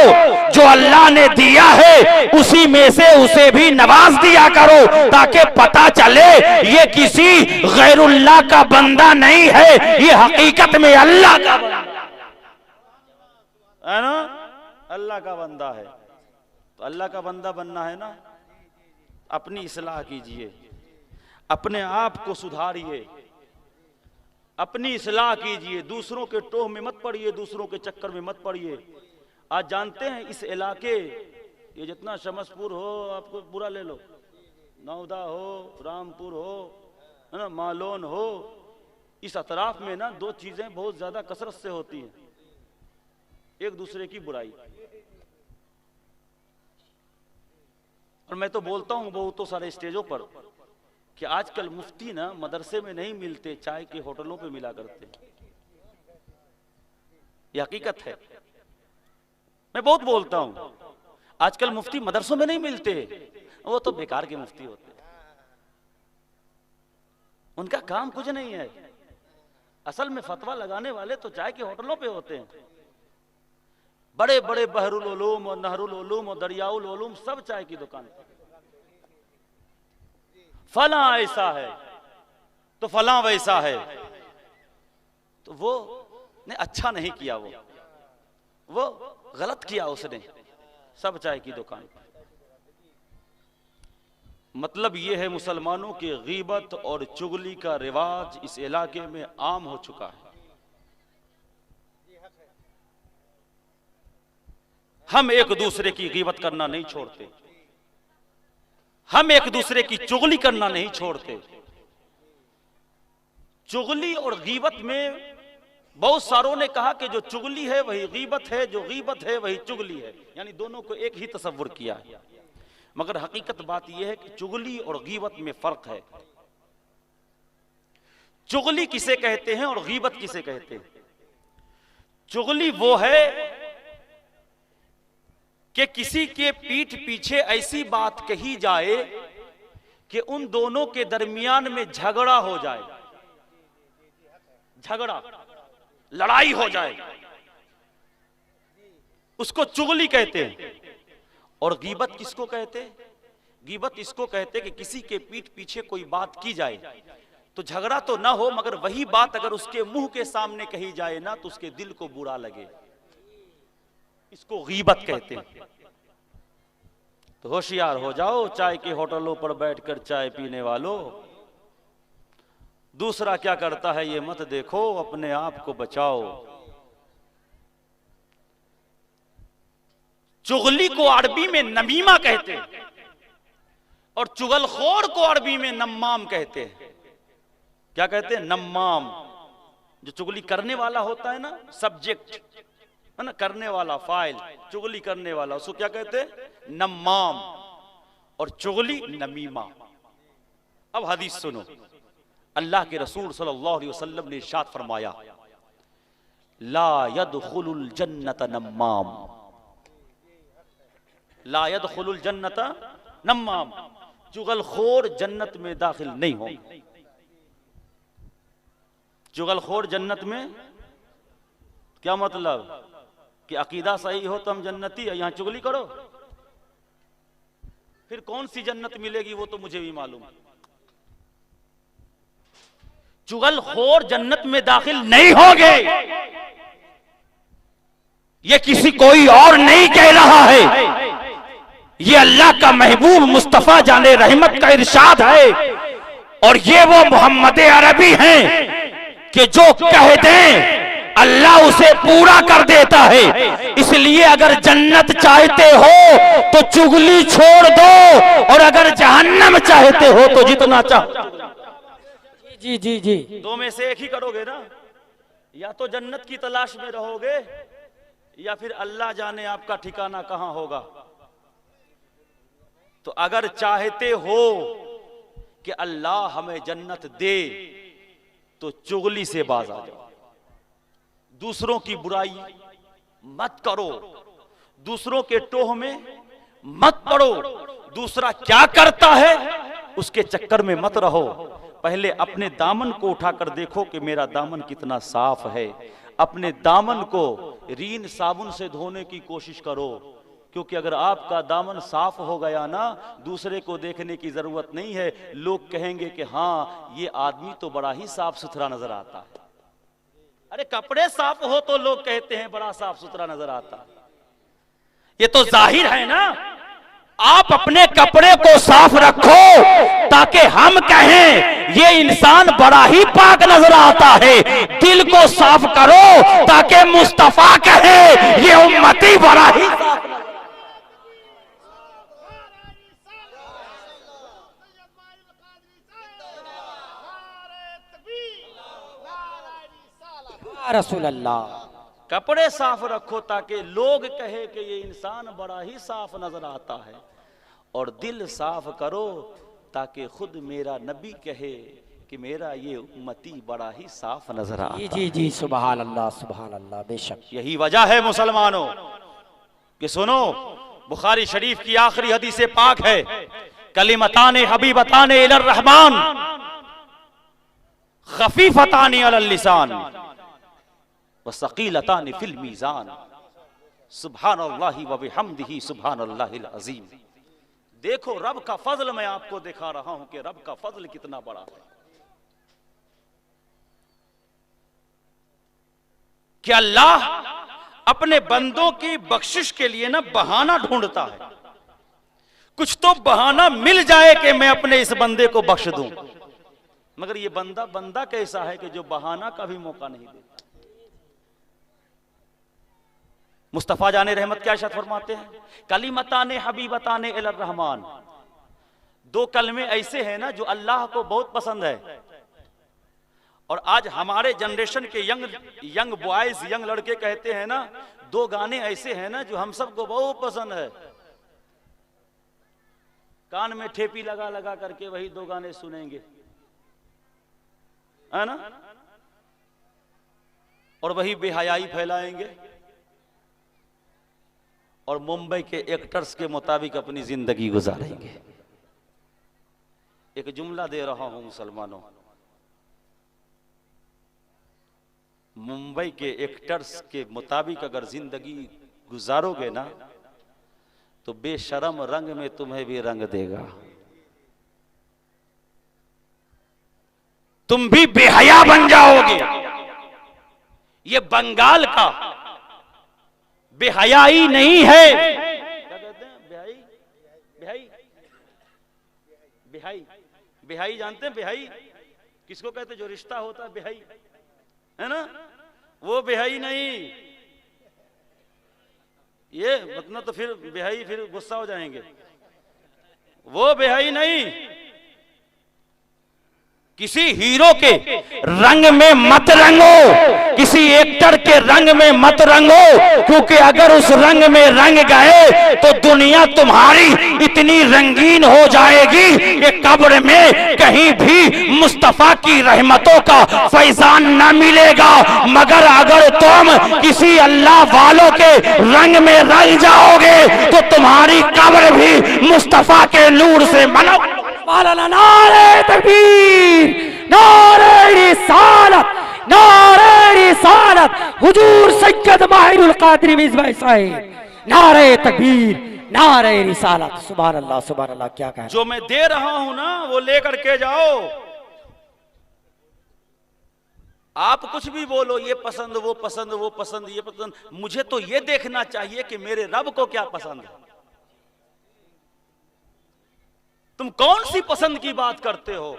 जो अल्लाह ने दिया है उसी में से उसे भी नवाज दिया करो, ताकि पता चले ये किसी गैरुल्लाह का बंदा नहीं है, ये हकीकत में अल्लाह का बंदा है ना, अल्लाह का बंदा है। तो अल्लाह का बंदा बनना है ना, अपनी इस्लाह कीजिए, अपने आप को सुधारिए, अपनी इस्लाह कीजिए, दूसरों के टोह में मत पड़िए, दूसरों के चक्कर में मत पड़िए। आज जानते हैं इस इलाके, ये जितना शमसपुर हो, आपको बुरा ले लो, नौदा हो, रामपुर हो, है ना, मालोन हो, इस अतराफ में ना दो चीजें बहुत ज्यादा कसरत से होती हैं, एक दूसरे की बुराई। और मैं तो बोलता हूं बहुतों सारे स्टेजों पर कि आजकल मुफ्ती ना मदरसे में नहीं मिलते, चाय के होटलों पे मिला करते। यह हकीकत है, मैं बहुत बोलता हूं। आजकल मुफ्ती मदरसों में नहीं मिलते, वो तो बेकार के मुफ्ती होते, उनका काम कुछ नहीं है। असल में फतवा लगाने वाले तो चाय के होटलों पे होते हैं। बड़े बड़े बहरुल उलूम और नहरुल उलूम और दरियाउल उलूम सब चाय की दुकान पर, फला ऐसा है तो फला वैसा है, तो वो ने अच्छा नहीं किया, वो गलत किया उसने, सब चाय की दुकान। मतलब ये है मुसलमानों की गीबत और चुगली का रिवाज इस इलाके में आम हो चुका है। हम एक दूसरे की गीबत करना नहीं छोड़ते, हम एक दूसरे की चुगली करना नहीं छोड़ते। चुगली और गीबत में बहुत सारों ने कहा कि जो चुगली है वही गीबत है, जो गीबत है वही चुगली है, यानी दोनों को एक ही तसव्वुर किया है। मगर हकीकत बात यह है कि चुगली और गीबत में फर्क है। चुगली किसे कहते हैं और गीबत किसे कहते हैं? चुगली वो है कि किसी के पीठ पीछे ऐसी बात कही जाए कि उन दोनों के दरमियान में झगड़ा हो जाए, झगड़ा लड़ाई हो जाए, उसको चुगली कहते हैं। और गीबत किसको कहते हैं? गीबत इसको कहते हैं कि किसी के पीठ पीछे कोई बात की जाए तो झगड़ा तो ना हो, मगर वही बात अगर उसके मुंह के सामने कही जाए ना तो उसके दिल को बुरा लगे, इसको गीबत कहते हैं। तो होशियार हो जाओ चाय के होटलों पर बैठकर चाय पीने वालों। दूसरा क्या करता है ये मत देखो, अपने आप को बचाओ। चुगली को अरबी में नमीमा कहते हैं और चुगलखोर को अरबी में नम्माम कहते हैं। क्या कहते हैं? नम्माम। जो चुगली करने वाला होता है ना, सब्जेक्ट है ना, करने वाला फाइल, चुगली करने वाला, उसको क्या कहते हैं? नम्माम। और चुगली नमीमा। अब हदीस सुनो, अल्लाह के रसूल सल्लल्लाहु अलैहि वसल्लम ने इरशाद फरमाया, ला यदखुलुल जन्नत नम्माम, ला यदखुलुल जन्नत नम्माम, चुगलखोर जन्नत में दाखिल नहीं होंगे। चुगलखोर जन्नत में क्या मतलब? कि अकीदा सही हो तो हम जन्नती है, यहां चुगली करो, फिर कौन सी जन्नत मिलेगी वो तो मुझे भी मालूम। चुगलखोर जन्नत में दाखिल नहीं होंगे, ये किसी कोई और नहीं कह रहा है, ये अल्लाह का महबूब मुस्तफा जाने रहमत का इरशाद है। और ये वो मोहम्मद अरबी हैं कि जो कह दें अल्लाह उसे पूरा कर देता है। इसलिए अगर जन्नत चाहते हो तो चुगली छोड़ दो, और अगर जहन्नम चाहते हो तो जितना चाहो। जी जी जी, दो में से एक ही करोगे ना, या तो जन्नत की तलाश में रहोगे या फिर अल्लाह जाने आपका ठिकाना कहां होगा। तो अगर चाहते हो कि अल्लाह हमें जन्नत दे तो चुगली से बाज आ जाओ, दूसरों की बुराई मत करो, दूसरों के टोह में मत पड़ो। दूसरा क्या करता है उसके चक्कर में मत रहो। पहले अपने दामन को उठाकर देखो कि मेरा दामन कितना साफ है। अपने दामन को रीन साबुन से धोने की कोशिश करो, क्योंकि अगर आपका दामन साफ हो गया ना, दूसरे को देखने की जरूरत नहीं है। लोग कहेंगे कि हाँ, ये आदमी तो बड़ा ही साफ सुथरा नजर आता है। अरे कपड़े साफ हो तो लोग कहते हैं बड़ा साफ सुथरा नजर आता है। ये तो जाहिर है ना। आप अपने कपड़े को साफ रखो ताकि हम कहें ये इंसान बड़ा ही पाक नजर आता है। दिल को साफ करो ताकि मुस्तफा कहे ये उम्मती बड़ा ही साफ नजर। रसूल अल्लाह। कपड़े साफ रखो ताकि लोग कहे कि ये इंसान बड़ा ही साफ नजर आता है, और दिल साफ करो ताकि खुद मेरा नबी कहे कि मेरा ये उम्मती बड़ा ही साफ नजर आता है। जी जी, सुभान अल्लाह सुभान अल्लाह। बेशक यही वजह है मुसलमानों कि सुनो, बुखारी शरीफ की आखिरी हदीस पाक है, कलिमताने हबीबताने इलर रहमान खफीफताने अलल लिसान व सकीलताने फिल मीज़ान सुब्हानल्लाहि व बिहम्दिही सुब्हानल्लाहिल अज़ीम। देखो रब का फजल मैं आपको दिखा रहा हूं कि रब का फजल कितना बड़ा है। कि अल्लाह अपने बंदों की बख्शिश के लिए ना बहाना ढूंढता है। कुछ तो बहाना मिल जाए कि मैं अपने इस बंदे को बख्श दूं, मगर ये बंदा कैसा है कि जो बहाना का भी मौका नहीं देता। मुस्तफा जाने रहमत क्या इरशाद फरमाते हैं, कलिमताने हबीबताने इलर रहमान। दो कलमे ऐसे हैं ना जो अल्लाह को बहुत पसंद है। और आज हमारे जनरेशन के यंग बॉयज, यंग लड़के कहते हैं ना, दो गाने ऐसे हैं ना जो हम सबको बहुत पसंद है। कान में ठेपी लगा लगा करके वही दो गाने सुनेंगे, है ना, और वही बेहयाई फैलाएंगे और मुंबई के एक्टर्स के मुताबिक अपनी जिंदगी गुजारेंगे। एक जुमला दे रहा हूं मुसलमानों, मुंबई के एक्टर्स के मुताबिक अगर जिंदगी गुजारोगे ना तो बेशरम रंग में तुम्हें भी रंग देगा। तुम भी बेहया बन जाओगे। ये बंगाल का बेहयाई नहीं है। क्या कहते हैं? बेहाई, बेहाई, बेहाई, बेहाई जानते हैं? बेहाई किसको कहते हैं? जो रिश्ता होता है बेहाई, है ना, वो बेहाई नहीं। ये मतलब तो फिर बेहाई फिर गुस्सा हो जाएंगे। वो बेहाई नहीं। किसी हीरो के रंग में मत रंगो, किसी एक्टर के रंग में मत रंगो, क्योंकि अगर उस रंग में रंग गए तो दुनिया तुम्हारी इतनी रंगीन हो जाएगी कि कब्र में कहीं भी मुस्तफा की रहमतों का फैजान न मिलेगा। मगर अगर तुम किसी अल्लाह वालों के रंग में रंग जाओगे तो तुम्हारी कब्र भी मुस्तफा के नूर से मनो। नारे तकबीर, नारे रिसालत, नारे रिसालत, हुजूर सैयद माहिरुल कादरी मिज़बाह साहिब। नारे तकबीर, नारे रिसालत। सुभान अल्लाह सुभान अल्लाह। क्या कहा? जो मैं दे रहा हूं ना वो लेकर के जाओ। आप कुछ भी बोलो, ये पसंद वो पसंद वो पसंद ये पसंद, मुझे तो ये देखना चाहिए कि मेरे रब को क्या पसंद है। तुम कौन सी पसंद की बात करते हो?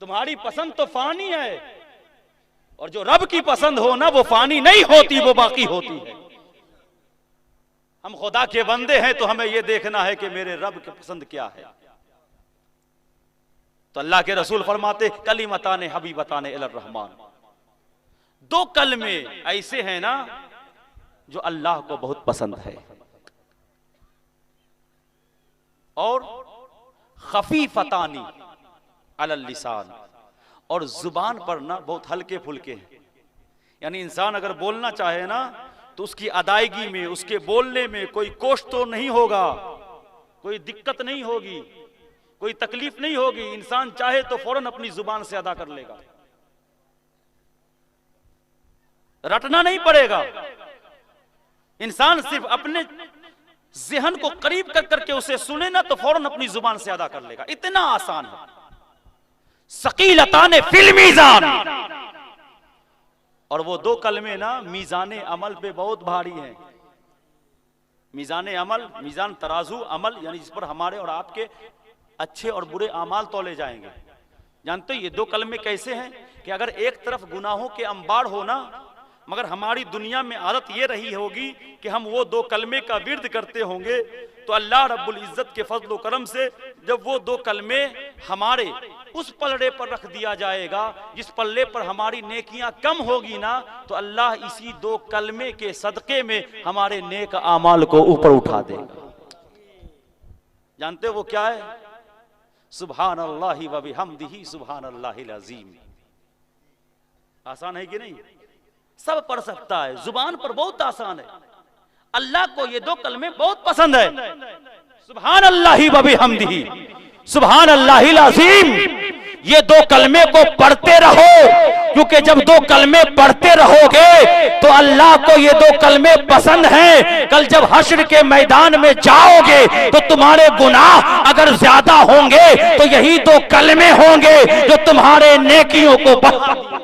तुम्हारी पसंद तो फानी है, और जो रब की पसंद हो ना वो फानी नहीं होती, वो बाकी होती है। हम खुदा के बंदे हैं तो हमें यह देखना है कि मेरे रब की पसंद क्या है। तो अल्लाह के रसूल फरमाते कलिमताने हबीबताने इलर रहमान। दो कलमे ऐसे हैं ना जो अल्लाह को बहुत पसंद है, और खफीफतानी अलल लिसान, और जुबान पर ना बहुत हल्के फुल्के हैं। यानी इंसान अगर बोलना चाहे ना तो उसकी अदायगी में, उसके बोलने में कोई कोश तो नहीं होगा, कोई दिक्कत नहीं होगी, कोई तकलीफ नहीं होगी। इंसान चाहे तो फौरन अपनी जुबान से अदा कर लेगा, रटना नहीं पड़ेगा। इंसान सिर्फ अपने ज़हन को करीब कर करके उसे सुने ना तो फौरन अपनी जुबान से अदा कर लेगा। इतना आसान है। सकीलताने फिल मीज़ान, और वो दो कलमे ना मीज़ाने अमल पे बहुत भारी हैं। मीज़ाने अमल, मीज़ान तराजू अमल, यानी जिस पर हमारे और आपके अच्छे और बुरे आमाल तौले जाएंगे। जानते हो ये दो कलमे कैसे हैं कि अगर एक तरफ गुनाहों के अंबार हो ना, मगर हमारी दुनिया में आदत ये रही होगी कि हम वो दो कलमे का विर्द करते होंगे, तो अल्लाह रब्बुल इज्जत के फजल व करम से जब वो दो कलमे हमारे उस पलड़े पर रख दिया जाएगा जिस पल्ले पर हमारी नेकियां कम होगी ना, तो अल्लाह इसी दो कलमे के सदके में हमारे नेक आमाल को ऊपर उठा देगा। जानते हो वो क्या है? सुभान अल्लाहि व बिहम्दिही सुभान अल्लाहिल अज़ीम। आसान है कि नहीं? सब पढ़ सकता है, जुबान पर बहुत आसान है। अल्लाह को ये दो कलमे बहुत पसंद है। सुभान अल्लाहि व बिहम्दिही सुभान अल्लाहिल अज़ीम। ये दो कलमे को पढ़ते रहो, क्योंकि जब दो कलमे पढ़ते रहोगे तो अल्लाह को ये दो कलमे पसंद हैं। कल जब हश्र के मैदान में जाओगे तो तुम्हारे गुनाह अगर ज्यादा होंगे तो यही दो कलमे होंगे जो तुम्हारे नेकियों को बढ़ा देंगे।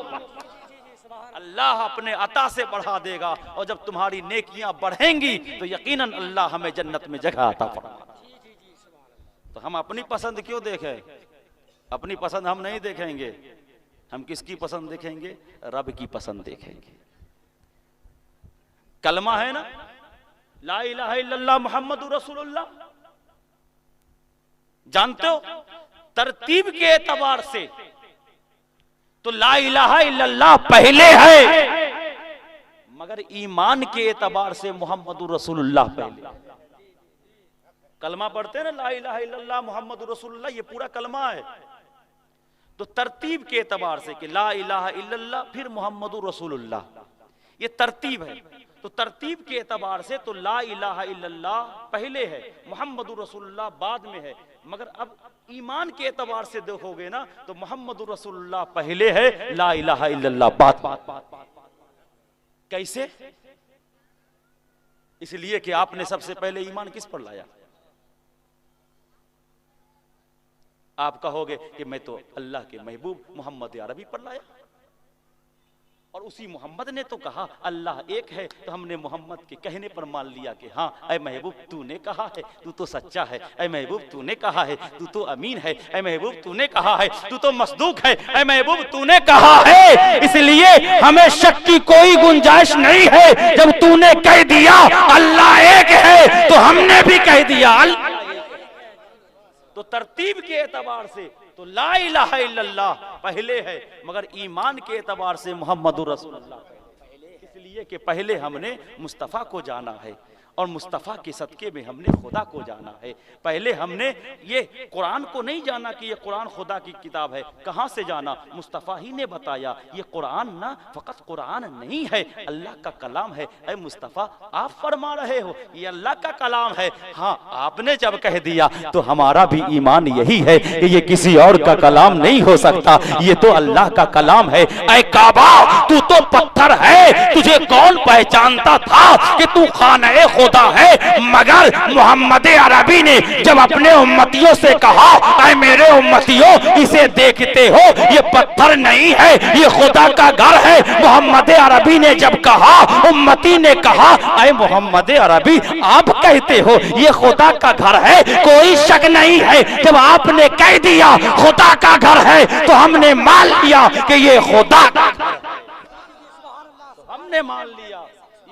अल्लाह अपने अता से बढ़ा देगा, और जब तुम्हारी नेकियां बढ़ेंगी तो यकीनन अल्लाह हमें जन्नत में जगह अता फरमाएगा। तो हम अपनी पसंद क्यों देखें? अपनी पसंद हम नहीं देखेंगे, हम किसकी पसंद देखेंगे? रब की पसंद देखेंगे। कलमा है ना, ला इलाहा इल्लल्लाह मुहम्मदुर रसूलुल्लाह। जानते हो तरतीब के एतबार से तो ला इलाहा इल्लल्लाह पहले है, मगर ईमान के एतबार से मुहम्मदुर रसूलुल्लाह पहले। कलमा पढ़ते हैं ना, ला इलाहा इल्लल्लाह मुहम्मदुर रसूलुल्लाह, ये पूरा कलमा है। तो तरतीब के एतबार से कि ला इलाहा इल्लल्लाह फिर मुहम्मदुर रसूलुल्लाह, ये तरतीब है। तो तरतीब के एतबार से तो ला इलाहा इल्लल्लाह पहले है, मुहम्मदुर रसूलुल्लाह बाद में है। मगर अब ईमान के एतबार से देखोगे ना तो मुहम्मदुर रसूलुल्लाह पहले है, ला इलाहा इल्लल्लाह बाद। कैसे? इसलिए कि आपने सबसे पहले ईमान किस पर लाया? आप कहोगे कि मैं तो अल्लाह के महबूब मोहम्मद अरबी पर लाया, और उसी मोहम्मद ने तो कहा अल्लाह एक है, तो हमने मोहम्मद के कहने पर मान लिया कि हाँ ऐ महबूब तूने कहा है, तू तो सच्चा है। ऐ महबूब तूने कहा है, तू तो अमीन है। ऐ महबूब तूने कहा है, तू तो मसदूक है। ऐ महबूब तूने कहा है, इसलिए हमें शक की कोई गुंजाइश नहीं है। जब तूने कह दिया अल्लाह एक है तो हमने भी कह दिया। तो तरतीब के एतबार से तो ला इलाहा इल्लल्लाह पहले है, मगर ईमान के एतबार से मुहम्मदुर रसूलुल्लाह पहले। इसलिए कि पहले हमने मुस्तफ़ा को जाना है, और मुस्तफ़ा के सदके में हमने खुदा को जाना है। पहले हमने ये कुरान को नहीं जाना कि ये कुरान खुदा की किताब है। कहाँ से जाना? मुस्तफ़ा ही ने बताया ये कुरान ना फ़कत कुरान नहीं है, अल्लाह का कलाम है। ऐ मुस्तफ़ा आप फरमा रहे हो ये अल्लाह का कलाम है। हाँ, आपने जब कह दिया तो हमारा भी ईमान यही है कि ये किसी और का कलाम नहीं हो सकता, ये तो अल्लाह का कलाम है। ऐ काबा तू तो पत्थर है, तुझे कौन पहचानता था कि तू खाना खुदा है? मगर मोहम्मद अरबी ने जब अपने उम्मतियों से कहा ऐ मेरे उम्मतियों इसे देखते हो ये पत्थर नहीं है, ये खुदा का घर है। मोहम्मद अरबी ने जब कहा, उम्मती ने कहा ऐ मोहम्मद अरबी आप कहते हो ये खुदा का घर है, कोई शक नहीं है। जब आपने कह दिया खुदा का घर है तो हमने मान लिया कि ये खुदा का घर है। हमने मान लिया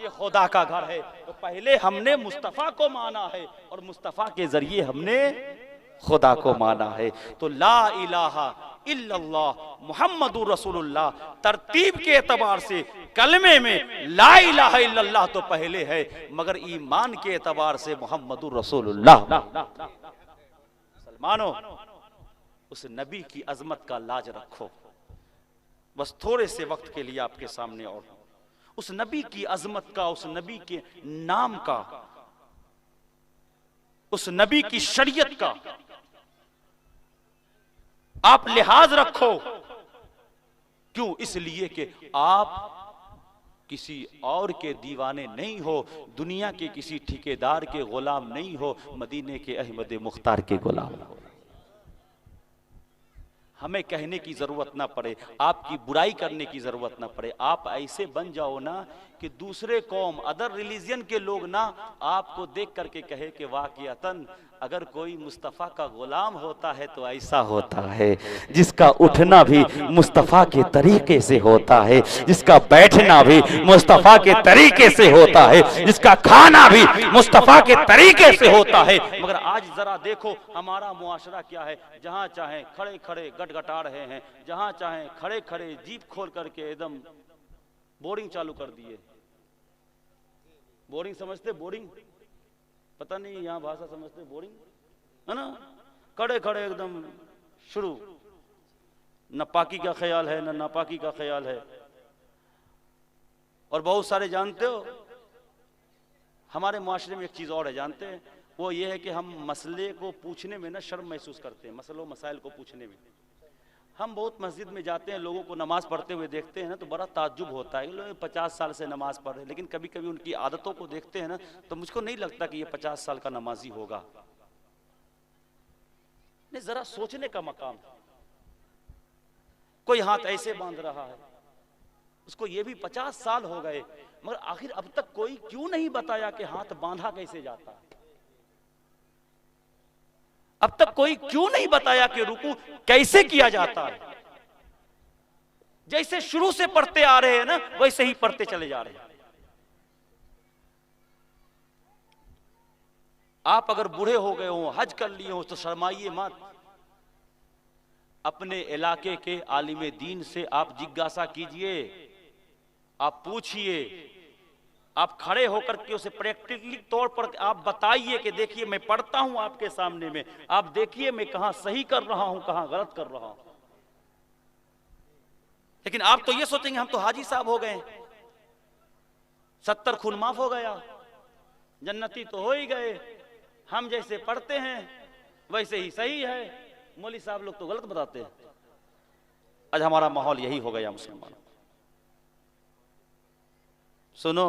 ये खुदा का घर है। तो पहले हमने मुस्तफ़ा को माना है, और मुस्तफ़ा के जरिए हमने खुदा को माना है। तो ला इलाहा इल्लल्लाह मुहम्मदुर रसूलुल्लाह तरतीब के एतबार से कलमे में ला इलाहा इल्लल्लाह तो पहले है, मगर ईमान के एतबार से मुहम्मदुर रसूलुल्लाह। मुसलमानों, उस नबी की अजमत का लाज रखो। बस थोड़े से वक्त के लिए आपके सामने और उस नबी की अजमत का, उस नबी के नाम का, उस नबी की शरीयत का आप लिहाज रखो। क्यों? इसलिए कि आप किसी और के दीवाने नहीं हो, दुनिया के किसी ठेकेदार के गुलाम नहीं हो, मदीने के अहमद मुख्तार के गुलाम हो। हमें कहने की जरूरत ना पड़े, आपकी बुराई करने की जरूरत ना पड़े। आप ऐसे बन जाओ ना कि दूसरे कौम, अदर रिलीजन के लोग ना आपको देख करके कहे कि वाकईतन अगर कोई मुस्तफ़ा का गुलाम होता है तो ऐसा होता है, जिसका उठना भी मुस्तफ़ा के तरीके से होता है, जिसका बैठना भी मुस्तफ़ा के तरीके से होता है, जिसका खाना भी मुस्तफ़ा के तरीके से होता है। मगर आज जरा देखो हमारा मुआशरा क्या है, जहां चाहे खड़े खड़े गटगटा रहे हैं, जहां चाहे खड़े खड़े जीप खोल करके एकदम बोरिंग चालू कर दिए। बोरिंग समझते? बोरिंग पता नहीं यहाँ भाषा समझते, बोरिंग है ना। खड़े खड़े एकदम शुरू, न पाकी का ख्याल है न नापाकी का ख्याल है। और बहुत सारे जानते हो हमारे मुआशरे में एक चीज और है, जानते हैं? वो ये है कि हम मसले को पूछने में ना शर्म महसूस करते हैं। मसलों मसाइल को पूछने में हम बहुत मस्जिद में जाते हैं, लोगों को नमाज पढ़ते हुए देखते हैं ना तो बड़ा ताज्जुब होता है। लोग 50 साल से नमाज पढ़ रहे हैं, लेकिन कभी कभी उनकी आदतों को देखते हैं ना तो मुझको नहीं लगता कि ये 50 साल का नमाजी होगा। नहीं, जरा सोचने का मकाम। कोई हाथ ऐसे बांध रहा है, उसको ये भी 50 साल हो गए, मगर आखिर अब तक कोई क्यों नहीं बताया कि हाथ बांधा कैसे जाता है? अब तक कोई क्यों नहीं बताया कि रुकू कैसे किया जाता है? जैसे शुरू से पढ़ते आ रहे हैं ना वैसे ही पढ़ते चले जा रहे हैं। आप अगर बूढ़े हो गए हो, हज कर लिए हो तो शर्माइए मत। अपने इलाके के आलिम दीन से आप जिज्ञासा कीजिए, आप पूछिए, आप खड़े होकर के उसे प्रैक्टिकली तौर पर आप बताइए कि देखिए मैं पढ़ता हूं आपके सामने में, आप देखिए मैं कहां सही कर रहा हूं कहां गलत कर रहा हूं। लेकिन आप तो ये सोचेंगे हम तो हाजी साहब हो गए, 70 खून माफ हो गया, जन्नती तो हो ही गए, हम जैसे पढ़ते हैं वैसे ही सही है, मौली साहब लोग तो गलत बताते हैं। आज हमारा माहौल यही हो गया मुसलमानों। सुनो,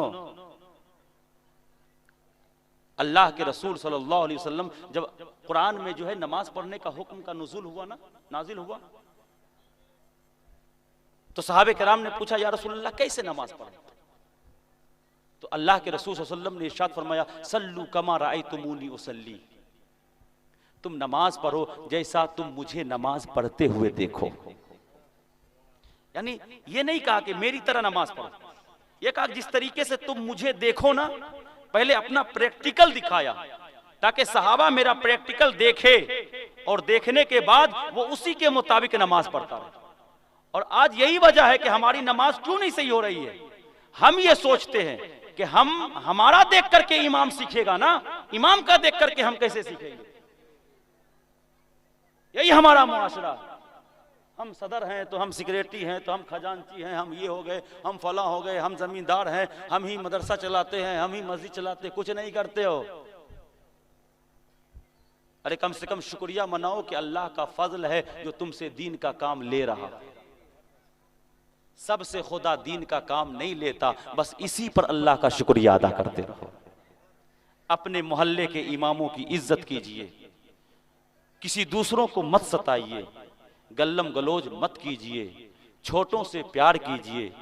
अल्लाह के रसूल सल्लल्लाहु अलैहि वसल्लम जब कुरान में जो है नमाज पढ़ने का हुक्म का नुज़ूल हुआ ना, नाजिल हुआ, तो सहाबे किराम ने पूछा या रसूल अल्लाह कैसे नमाज पढ़े? तो अल्लाह के रसूल सल्लल्लाहु अलैहि वसल्लम ने इरशाद फरमाया सल्लू कमा रअयतुमूनी उसल्ली, तुम नमाज पढ़ो जैसा तुम मुझे नमाज पढ़ते हुए देखो। यानी ये नहीं कहा कि मेरी तरह नमाज पढ़ो, ये कहा जिस तरीके से तुम मुझे देखो ना, पहले अपना प्रैक्टिकल दिखाया ताकि सहाबा मेरा प्रैक्टिकल देखे और देखने के बाद वो उसी के मुताबिक नमाज पढ़ता रहे। और आज यही वजह है कि हमारी नमाज क्यों नहीं सही हो रही है। हम ये सोचते हैं कि हम हमारा देख करके इमाम सीखेगा ना, इमाम का देख करके हम कैसे सीखेंगे? यही हमारा मुआशरा। हम सदर हैं तो हम सेक्रेटरी हैं तो हम खजांची हैं, हम ये हो गए, हम फला हो गए, हम जमींदार हैं, हम ही मदरसा चलाते हैं, हम ही मस्जिद चलाते, कुछ नहीं करते हो। अरे कम से कम शुक्रिया मनाओ कि अल्लाह का फजल है जो तुमसे दीन का काम ले रहा है। सबसे खुदा दीन का काम नहीं लेता, बस इसी पर अल्लाह का शुक्रिया अदा करते रहो। अपने मोहल्ले के इमामों की इज्जत कीजिए, किसी दूसरों को मत सताइए, गल्लम गलोज मत कीजिए, छोटों से प्यार कीजिए,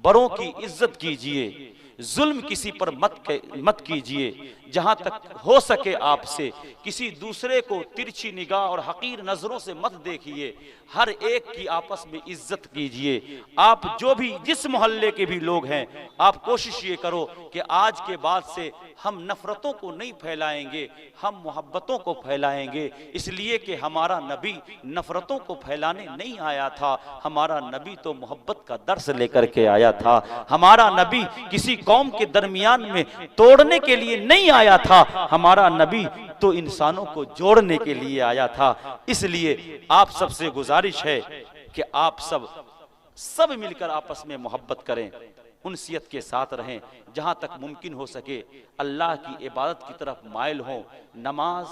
बड़ों की इज्जत कीजिए, जुल्म किसी पर मत कीजिए। जहां तक हो सके आपसे किसी दूसरे को तिरछी निगाह और हकीर नजरों से मत देखिए, हर एक की आपस में इज्जत कीजिए। आप जो भी जिस मोहल्ले के भी लोग हैं, आप कोशिश ये करो कि आज के बाद से हम नफरतों को नहीं फैलाएंगे, हम मोहब्बतों को फैलाएंगे। इसलिए कि हमारा नबी नफरतों को फैलाने नहीं आया था, हमारा नबी तो मोहब्बत का दर्स लेकर के आया था। हमारा नबी किसी कौम के दरमियान में तोड़ने के लिए नहीं आया था, हमारा नबी तो इंसानों को जोड़ने के लिए आया था। इसलिए आप सबसे गुजारिश है कि आप सब मिलकर आपस में मोहब्बत करें, उनसियत के साथ रहें, जहां तक मुमकिन हो सके अल्लाह की इबादत की तरफ माइल हों, नमाज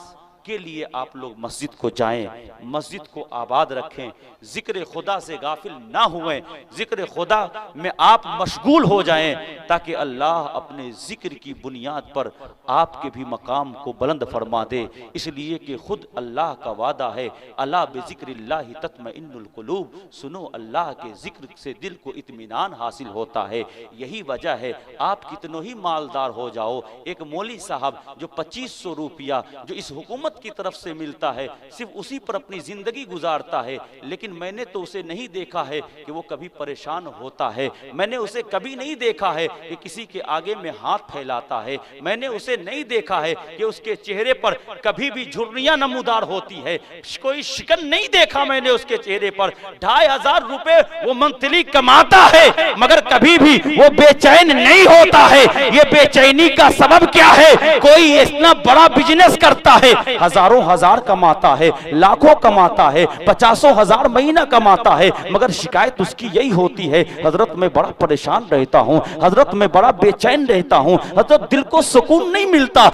के लिए आप लोग मस्जिद को जाएं, मस्जिद को आबाद रखें, जिक्र खुदा से गाफिल ना हुए, जिक्र खुदा में आप मशगूल हो जाएं, ताकि अल्लाह अपने जिक्र की बुनियाद पर आपके भी मकाम को बुलंद फरमा दे। इसलिए कि खुद अल्लाह का वादा है, अला बिज़िक्रिल्लाहि तत्मइन्नुल कुलूब, सुनो अल्लाह के जिक्र से दिल को इत्मीनान हासिल होता है। यही वजह है आप कितनों ही मालदार हो जाओ, एक मौली साहब जो 2500 रुपया जो इस हुकूमत की तरफ से मिलता है सिर्फ उसी पर अपनी जिंदगी गुजारता है, लेकिन मैंने तो उसे नहीं देखा है कि वो कभी परेशान होता है, मैंने उसे कभी नहीं देखा है कि किसी के आगे में हाथ फैलाता है, मैंने उसे नहीं देखा है कि उसके चेहरे पर कभी भी झुर्रियां नमूदार होती है, कोई शिकन नहीं देखा मैंने उसके चेहरे पर। 2500 रुपए वो मंथली कमाता है मगर कभी भी वो बेचैन नहीं होता है। ये बेचैनी का सबब क्या है? कोई इतना बड़ा बिजनेस करता है, हजारों हजार कमाता है, लाखों कमाता है, 50,000 महीना कमाता है, मगर शिकायत उसकी यही होती है, हजरत मैं बड़ा परेशान रहता हूँ, हजरत मैं बड़ा बेचैन रहता हूँ, हजरत दिल को सुकून नहीं मिलता।